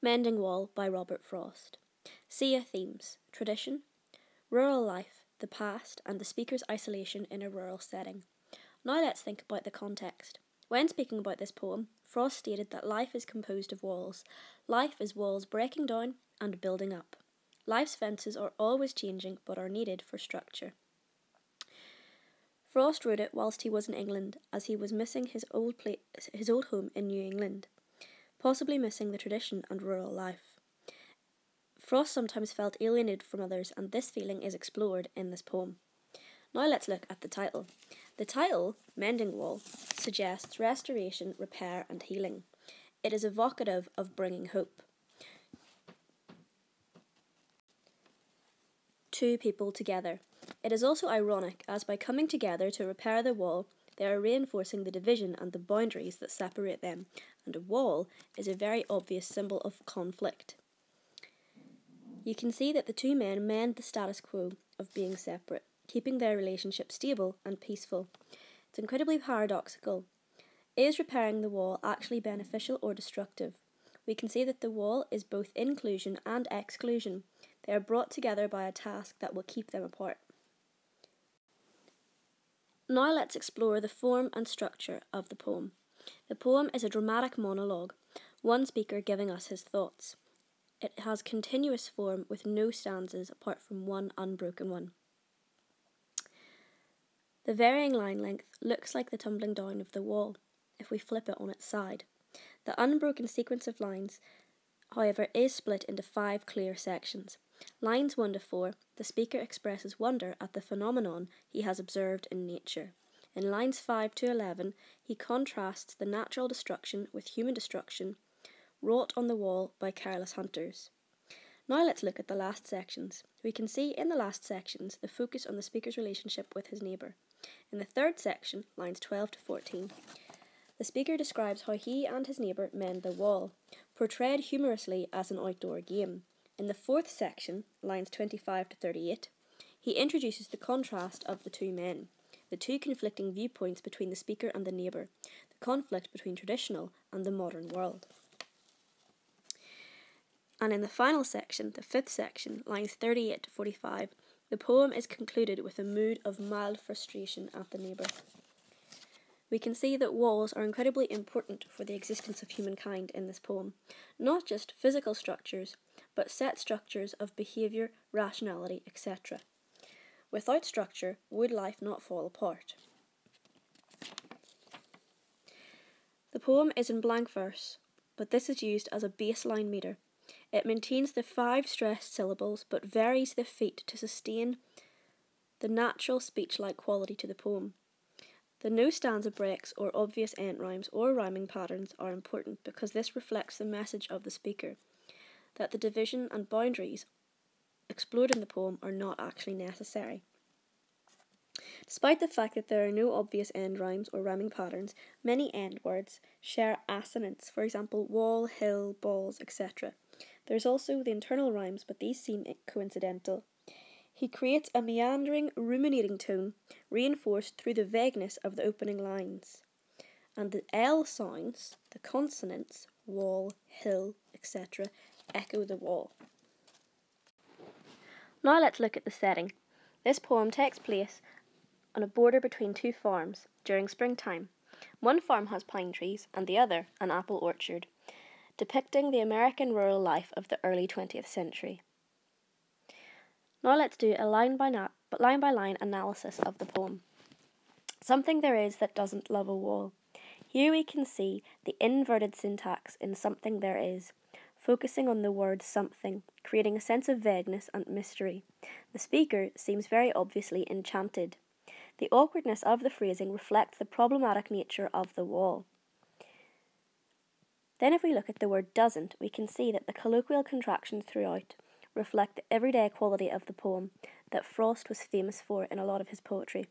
Mending Wall by Robert Frost. SIA themes: tradition, rural life, the past, and the speaker's isolation in a rural setting. Now let's think about the context. When speaking about this poem, Frost stated that life is composed of walls. Life is walls breaking down and building up. Life's fences are always changing but are needed for structure. Frost wrote it whilst he was in England, as he was missing his old home in New England, possibly missing the tradition and rural life. Frost sometimes felt alienated from others, and this feeling is explored in this poem. Now let's look at the title. The title, Mending Wall, suggests restoration, repair and healing. It is evocative of bringing hope. Two people together. It is also ironic, as by coming together to repair the wall, they are reinforcing the division and the boundaries that separate them, and a wall is a very obvious symbol of conflict. You can see that the two men mend the status quo of being separate, keeping their relationship stable and peaceful. It's incredibly paradoxical. Is repairing the wall actually beneficial or destructive? We can see that the wall is both inclusion and exclusion. They are brought together by a task that will keep them apart. Now let's explore the form and structure of the poem. The poem is a dramatic monologue, one speaker giving us his thoughts. It has continuous form with no stanzas apart from one unbroken one. The varying line length looks like the tumbling down of the wall if we flip it on its side. The unbroken sequence of lines, however, is split into 5 clear sections. Lines 1 to 4, the speaker expresses wonder at the phenomenon he has observed in nature. In lines 5 to 11, he contrasts the natural destruction with human destruction wrought on the wall by careless hunters. Now let's look at the last sections. We can see in the last sections the focus on the speaker's relationship with his neighbour. In the third section, lines 12 to 14, the speaker describes how he and his neighbour mend the wall, portrayed humorously as an outdoor game. In the fourth section, lines 25 to 38, he introduces the contrast of the two men, the two conflicting viewpoints between the speaker and the neighbour, the conflict between traditional and the modern world. And in the final section, the fifth section, lines 38 to 45, the poem is concluded with a mood of mild frustration at the neighbour. We can see that walls are incredibly important for the existence of humankind in this poem, not just physical structures, but set structures of behaviour, rationality, etc. Without structure, would life not fall apart? The poem is in blank verse, but this is used as a baseline metre. It maintains the 5 stressed syllables, but varies the feet to sustain the natural speech-like quality to the poem. The no stanza breaks or obvious end rhymes or rhyming patterns are important because this reflects the message of the speaker, that the division and boundaries explored in the poem are not actually necessary. Despite the fact that there are no obvious end rhymes or rhyming patterns, many end words share assonance, for example wall, hill, balls, etc. There's also the internal rhymes, but these seem coincidental. He creates a meandering, ruminating tone, reinforced through the vagueness of the opening lines. And the L sounds, the consonants, wall, hill, etc., echo the wall. Now let's look at the setting. This poem takes place on a border between 2 farms during springtime. One farm has pine trees and the other an apple orchard, depicting the American rural life of the early 20th century. Now let's do a line-by-line analysis of the poem. Something there is that doesn't love a wall. Here we can see the inverted syntax in something there is, focusing on the word something, creating a sense of vagueness and mystery. The speaker seems very obviously enchanted. The awkwardness of the phrasing reflects the problematic nature of the wall. Then if we look at the word doesn't, we can see that the colloquial contractions throughout reflect the everyday quality of the poem that Frost was famous for in a lot of his poetry.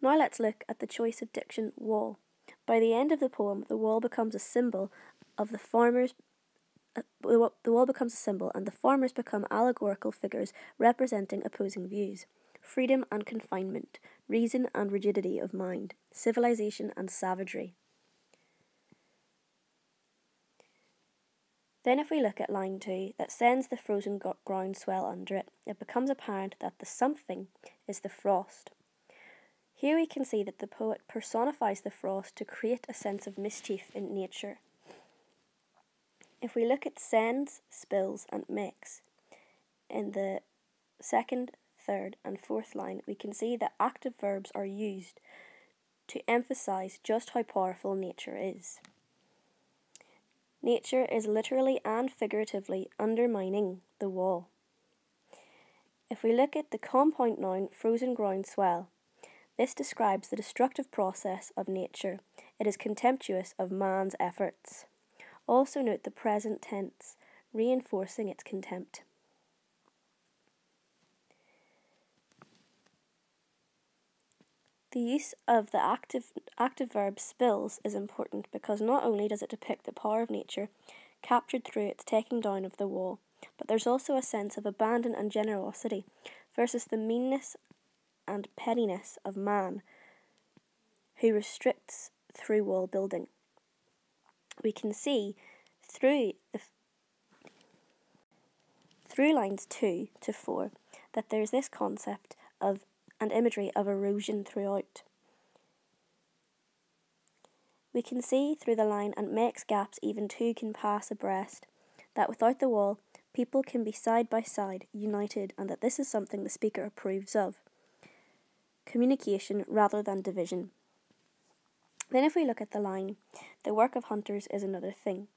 Now let's look at the choice of diction wall. By the end of the poem, the wall becomes a symbol of the farmers. The wall becomes a symbol, and the farmers become allegorical figures representing opposing views: freedom and confinement, reason and rigidity of mind, civilization and savagery. Then if we look at line 2, that sends the frozen groundswell under it, it becomes apparent that the something is the frost. Here we can see that the poet personifies the frost to create a sense of mischief in nature. If we look at sends, spills and makes, in the second, third and fourth line, we can see that active verbs are used to emphasise just how powerful nature is. Nature is literally and figuratively undermining the wall. If we look at the compound noun frozen groundswell, this describes the destructive process of nature. It is contemptuous of man's efforts. Also note the present tense, reinforcing its contempt. The use of the active verb spills is important because not only does it depict the power of nature captured through its taking down of the wall, but there's also a sense of abandon and generosity versus the meanness and pettiness of man who restricts through wall building. We can see through lines 2 to 4 that there's this concept of and imagery of erosion throughout. We can see through the line and makes gaps even two can pass abreast, that without the wall people can be side by side, united, and that this is something the speaker approves of. Communication rather than division. Then if we look at the line, the work of hunters is another thing,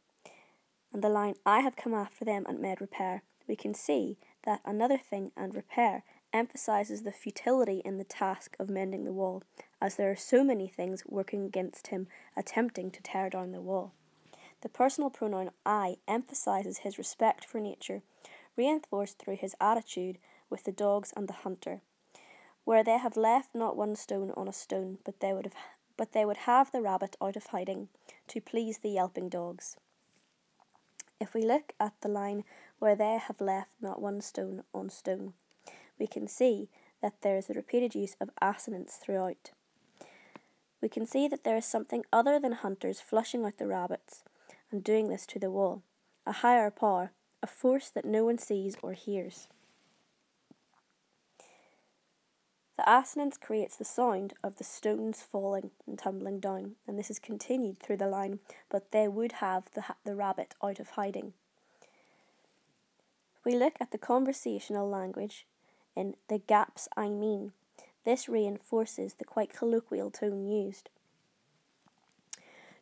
and the line, I have come after them and made repair, we can see that another thing and repair emphasises the futility in the task of mending the wall, as there are so many things working against him attempting to tear down the wall. The personal pronoun I emphasises his respect for nature, reinforced through his attitude with the dogs and the hunter, where they have left not one stone on a stone, but they would have the rabbit out of hiding, to please the yelping dogs. If we look at the line, where they have left not one stone on stone, we can see that there is the repeated use of assonance throughout. We can see that there is something other than hunters flushing out the rabbits and doing this to the wall, a higher power, a force that no one sees or hears. The assonance creates the sound of the stones falling and tumbling down, and this is continued through the line, but they would have the rabbit out of hiding. If we look at the conversational language in the gaps I mean, this reinforces the quite colloquial tone used.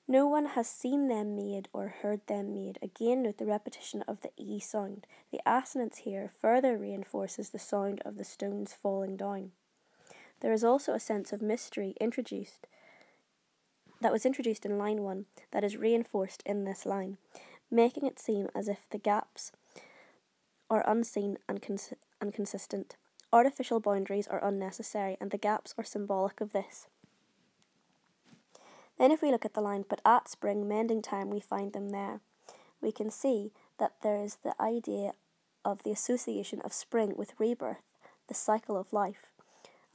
No one has seen them made or heard them made. Again, note the repetition of the E sound. The assonance here further reinforces the sound of the stones falling down. There is also a sense of mystery that was introduced in line 1 that is reinforced in this line, making it seem as if the gaps are unseen and consistent. Artificial boundaries are unnecessary, and the gaps are symbolic of this. Then if we look at the line, but at spring mending time we find them there, we can see that there is the idea of the association of spring with rebirth, the cycle of life,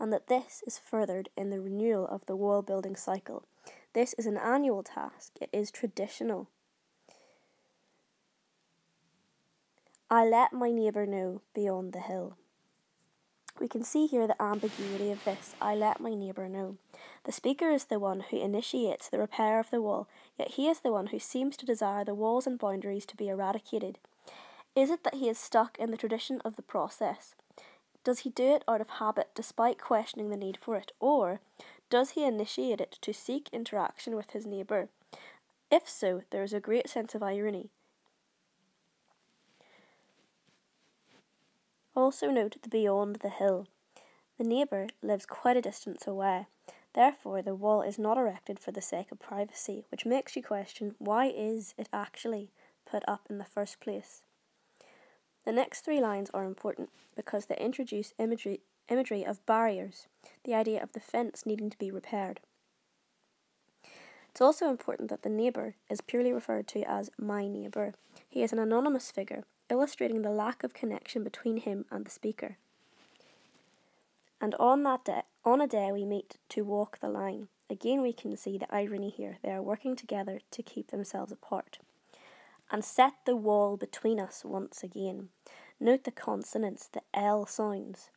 and that this is furthered in the renewal of the wall building cycle. This is an annual task, it is traditional. I let my neighbour know beyond the hill. We can see here the ambiguity of this, I let my neighbour know. The speaker is the one who initiates the repair of the wall, yet he is the one who seems to desire the walls and boundaries to be eradicated. Is it that he is stuck in the tradition of the process? Does he do it out of habit despite questioning the need for it, or does he initiate it to seek interaction with his neighbour? If so, there is a great sense of irony. Also note the beyond the hill. The neighbour lives quite a distance away. Therefore, the wall is not erected for the sake of privacy, which makes you question, why is it actually put up in the first place? The next 3 lines are important because they introduce imagery of barriers, the idea of the fence needing to be repaired. It's also important that the neighbour is purely referred to as my neighbour. He is an anonymous figure, illustrating the lack of connection between him and the speaker. And on a day we meet to walk the line. Again we can see the irony here. They are working together to keep themselves apart. and set the wall between us once again. Note the consonants, the L sounds,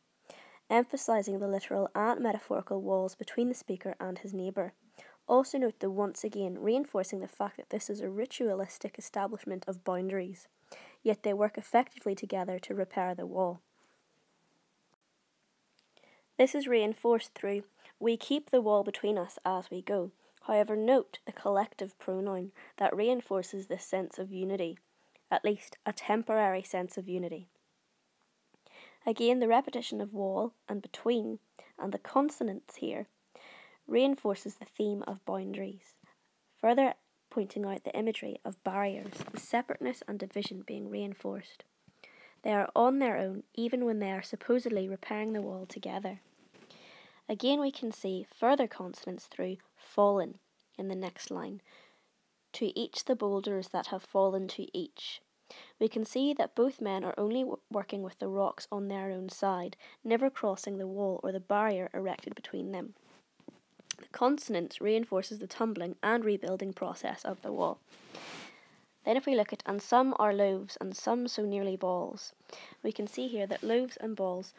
emphasising the literal and metaphorical walls between the speaker and his neighbour. Also note the once again, reinforcing the fact that this is a ritualistic establishment of boundaries, yet they work effectively together to repair the wall. This is reinforced through, we keep the wall between us as we go. However, note the collective pronoun that reinforces this sense of unity, at least a temporary sense of unity. Again, the repetition of wall and between and the consonants here reinforces the theme of boundaries, further pointing out the imagery of barriers, the separateness and division being reinforced. They are on their own even when they are supposedly repairing the wall together. Again, we can see further consonants through fallen in the next line. To each the boulders that have fallen to each. We can see that both men are only working with the rocks on their own side, never crossing the wall or the barrier erected between them. The consonants reinforces the tumbling and rebuilding process of the wall. Then if we look at, and some are loaves and some so nearly balls, we can see here that loaves and balls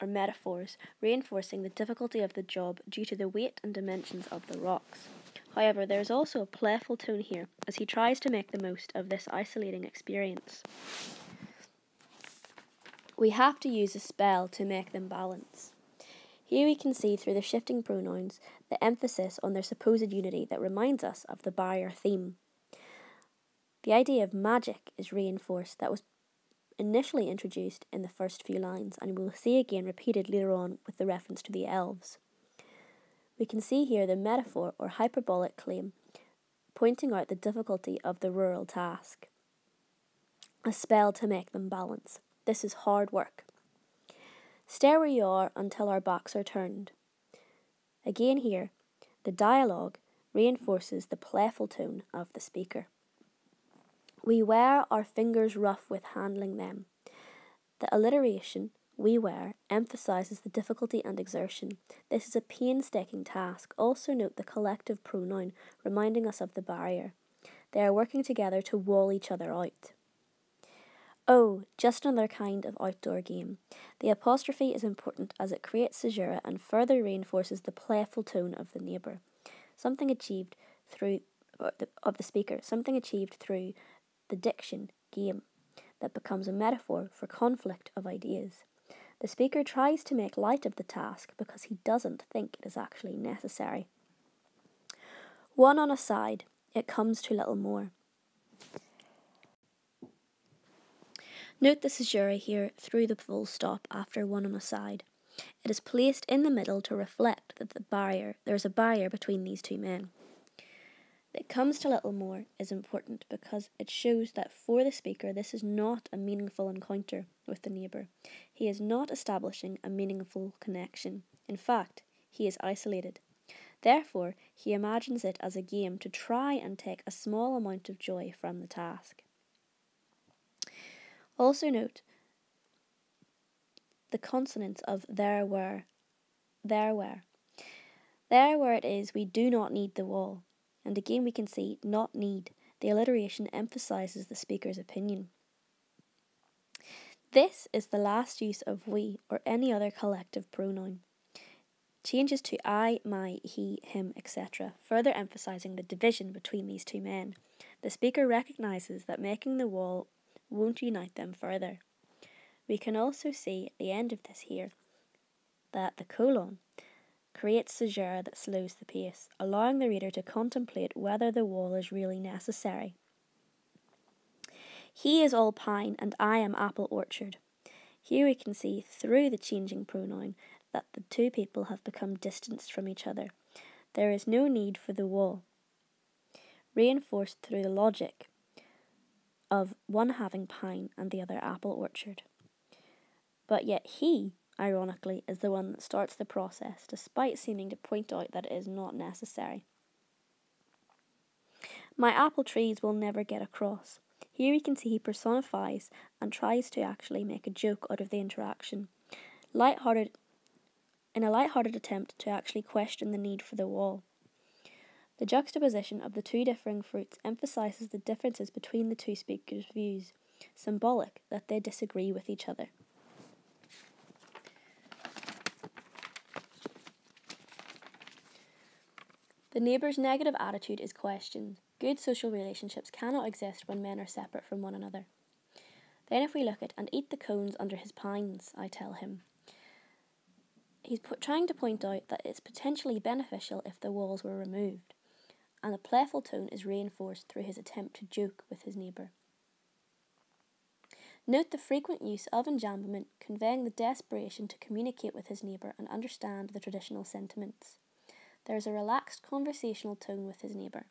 are metaphors, reinforcing the difficulty of the job due to the weight and dimensions of the rocks. However, there is also a playful tone here, as he tries to make the most of this isolating experience. We have to use a spell to make them balance. Here we can see through the shifting pronouns the emphasis on their supposed unity that reminds us of the barrier theme. The idea of magic is reinforced, that was initially introduced in the first few lines, and we will see again repeated later on with the reference to the elves. We can see here the metaphor or hyperbolic claim, pointing out the difficulty of the rural task. A spell to make them balance. This is hard work. Stay where you are until our backs are turned. Again here, the dialogue reinforces the playful tone of the speaker. We wear our fingers rough with handling them. The alliteration, we wear, emphasises the difficulty and exertion. This is a painstaking task. Also note the collective pronoun, reminding us of the barrier. They are working together to wall each other out. Oh, just another kind of outdoor game. The apostrophe is important as it creates caesura and further reinforces the playful tone of the neighbour. Something achieved through the speaker. Something achieved through the diction game that becomes a metaphor for conflict of ideas. The speaker tries to make light of the task because he doesn't think it is actually necessary. One on a side, it comes to little more. Note the caesura here through the full stop after one on a side. It is placed in the middle to reflect that there is a barrier between these two men. It comes to little more is important because it shows that for the speaker this is not a meaningful encounter with the neighbour. He is not establishing a meaningful connection. In fact, he is isolated. Therefore, he imagines it as a game to try and take a small amount of joy from the task. Also note the consonants of there were. There where it is, we do not need the wall. And again we can see not need. The alliteration emphasises the speaker's opinion. This is the last use of we or any other collective pronoun. Changes to I, my, he, him, etc., further emphasising the division between these two men. The speaker recognises that making the wall won't unite them further. We can also see at the end of this here that the colon creates caesura that slows the pace, allowing the reader to contemplate whether the wall is really necessary. He is all pine and I am apple orchard. Here we can see through the changing pronoun that the two people have become distanced from each other. There is no need for the wall. Reinforced through the logic of one having pine and the other apple orchard. But yet he, ironically, is the one that starts the process, despite seeming to point out that it is not necessary. My apple trees will never get across. Here we can see he personifies and tries to actually make a joke out of the interaction, in a light-hearted attempt to actually question the need for the wall. The juxtaposition of the two differing fruits emphasises the differences between the two speakers' views, symbolic that they disagree with each other. The neighbour's negative attitude is questioned. Good social relationships cannot exist when men are separate from one another. Then if we look at, and eat the cones under his pines, I tell him. He's trying to point out that it's potentially beneficial if the walls were removed, and the playful tone is reinforced through his attempt to joke with his neighbour. Note the frequent use of enjambment, conveying the desperation to communicate with his neighbour and understand the traditional sentiments. There is a relaxed conversational tone with his neighbour.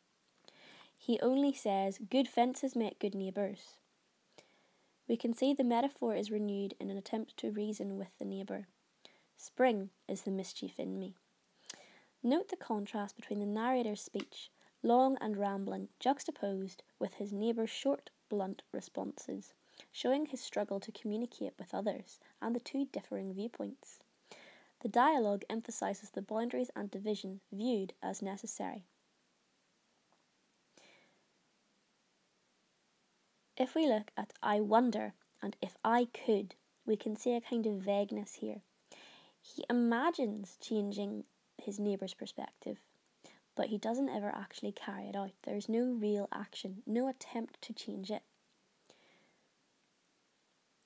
He only says, "Good fences make good neighbours." We can see the metaphor is renewed in an attempt to reason with the neighbour. Spring is the mischief in me. Note the contrast between the narrator's speech, long and rambling, juxtaposed with his neighbour's short, blunt responses, showing his struggle to communicate with others and the two differing viewpoints. The dialogue emphasises the boundaries and division viewed as necessary. If we look at "I wonder" and "if I could," we can see a kind of vagueness here. He imagines changing his neighbour's perspective, but he doesn't ever actually carry it out. There is no real action, no attempt to change it.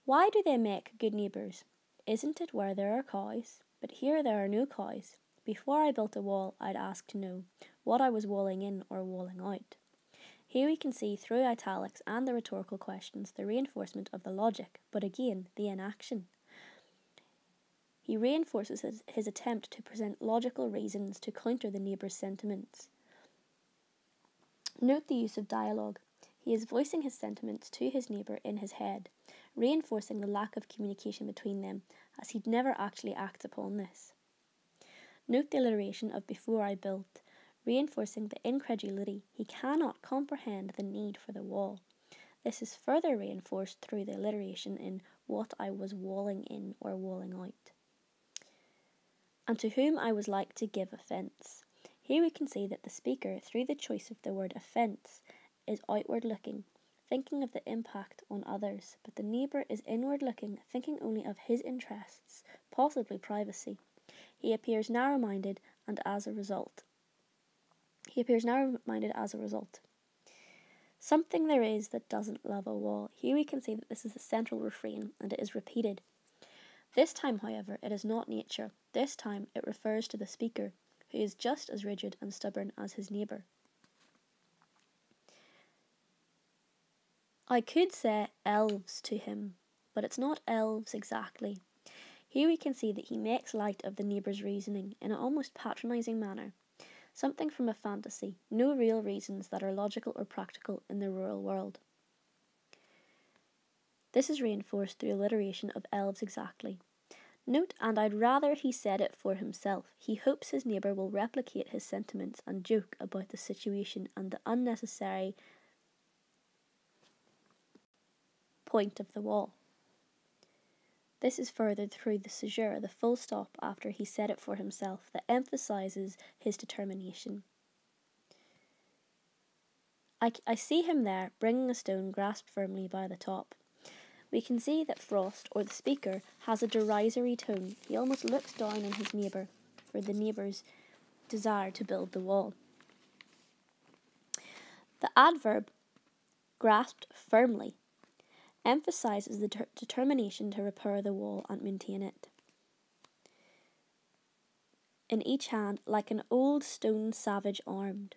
Why do they make good neighbours? Isn't it where there are cows? But here there are no cows. Before I built a wall, I'd ask to know what I was walling in or walling out. Here we can see through italics and the rhetorical questions the reinforcement of the logic, but again, the inaction. He reinforces his attempt to present logical reasons to counter the neighbour's sentiments. Note the use of dialogue. He is voicing his sentiments to his neighbour in his head, reinforcing the lack of communication between them, as he never actually acts upon this. Note the alliteration of "before I built," reinforcing the incredulity. He cannot comprehend the need for the wall. This is further reinforced through the alliteration in "what I was walling in or walling out." And to whom I was like to give offence. Here we can see that the speaker, through the choice of the word offence, is outward looking, thinking of the impact on others, but the neighbour is inward looking, thinking only of his interests, possibly privacy. He appears narrow-minded as a result. Something there is that doesn't love a wall. Here we can see that this is the central refrain, and it is repeated. This time, however, it is not nature. This time it refers to the speaker, who is just as rigid and stubborn as his neighbour. I could say elves to him, but it's not elves exactly. Here we can see that he makes light of the neighbour's reasoning in an almost patronising manner. Something from a fantasy, no real reasons that are logical or practical in the rural world. This is reinforced through alliteration of elves exactly. Note, and I'd rather he said it for himself. He hopes his neighbour will replicate his sentiments and joke about the situation and the unnecessary point of the wall. This is furthered through the caesure, the full stop after he said it for himself, that emphasises his determination. I see him there, bringing a stone grasped firmly by the top. We can see that Frost, or the speaker, has a derisory tone. He almost looks down on his neighbour for the neighbour's desire to build the wall. The adverb, grasped firmly, emphasises the determination to repair the wall and maintain it. In each hand, like an old stone savage armed.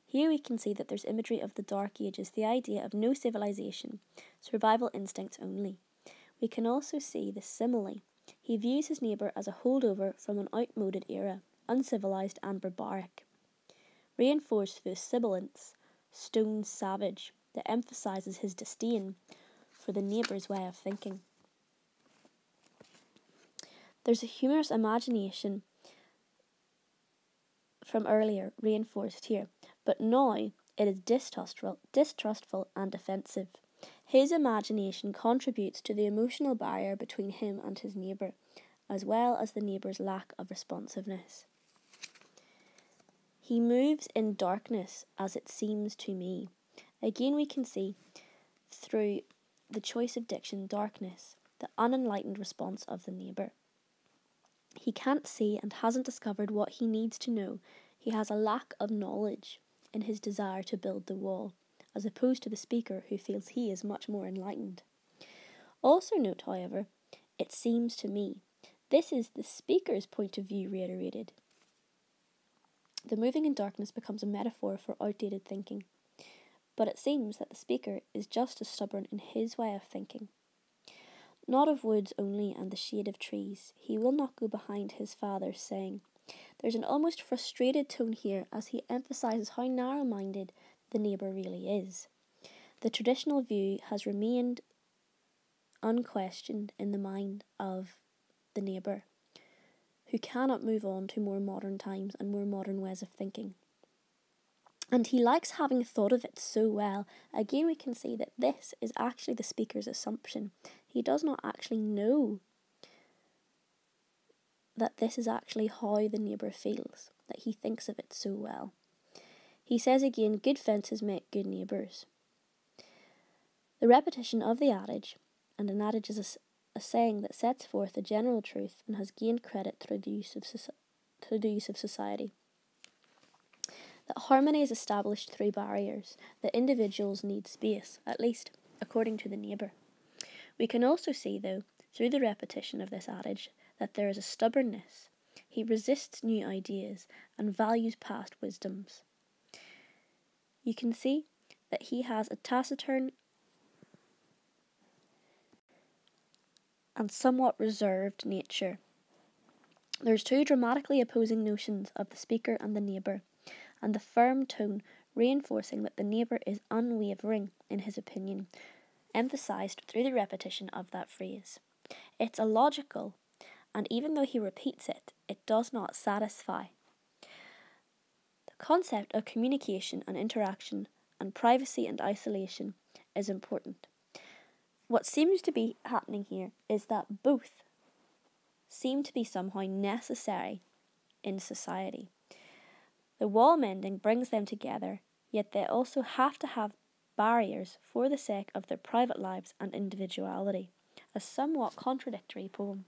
Here we can see that there's imagery of the Dark Ages, the idea of no civilization, survival instincts only. We can also see the simile. He views his neighbour as a holdover from an outmoded era, uncivilized and barbaric. Reinforced through sibilance, stone savage, that emphasises his disdain for the neighbour's way of thinking. There's a humorous imagination from earlier reinforced here, but now it is distrustful and defensive. His imagination contributes to the emotional barrier between him and his neighbour, as well as the neighbour's lack of responsiveness. He moves in darkness as it seems to me. Again, we can see through the choice of diction, darkness, the unenlightened response of the neighbour. He can't see and hasn't discovered what he needs to know. He has a lack of knowledge in his desire to build the wall, as opposed to the speaker who feels he is much more enlightened. Also note, however, it seems to me. This is the speaker's point of view reiterated. The moving in darkness becomes a metaphor for outdated thinking, but it seems that the speaker is just as stubborn in his way of thinking. Not of woods only and the shade of trees, he will not go behind his father's saying. There's an almost frustrated tone here as he emphasises how narrow-minded the neighbour really is. The traditional view has remained unquestioned in the mind of the neighbour, who cannot move on to more modern times and more modern ways of thinking. And he likes having thought of it so well. Again, we can see that this is actually the speaker's assumption. He does not actually know that this is actually how the neighbour feels, that he thinks of it so well. He says again, good fences make good neighbours. The repetition of the adage, and an adage is a saying that sets forth a general truth and has gained credit through the use of society. That harmony is established through barriers, that individuals need space, at least according to the neighbour. We can also see, though, through the repetition of this adage, that there is a stubbornness. He resists new ideas and values past wisdoms. You can see that he has a taciturn and somewhat reserved nature. There's two dramatically opposing notions of the speaker and the neighbour, and the firm tone reinforcing that the neighbour is unwavering in his opinion, emphasised through the repetition of that phrase. It's illogical, and even though he repeats it, it does not satisfy. The concept of communication and interaction and privacy and isolation is important. What seems to be happening here is that both seem to be somehow necessary in society. The wall mending brings them together, yet they also have to have barriers for the sake of their private lives and individuality. A somewhat contradictory poem.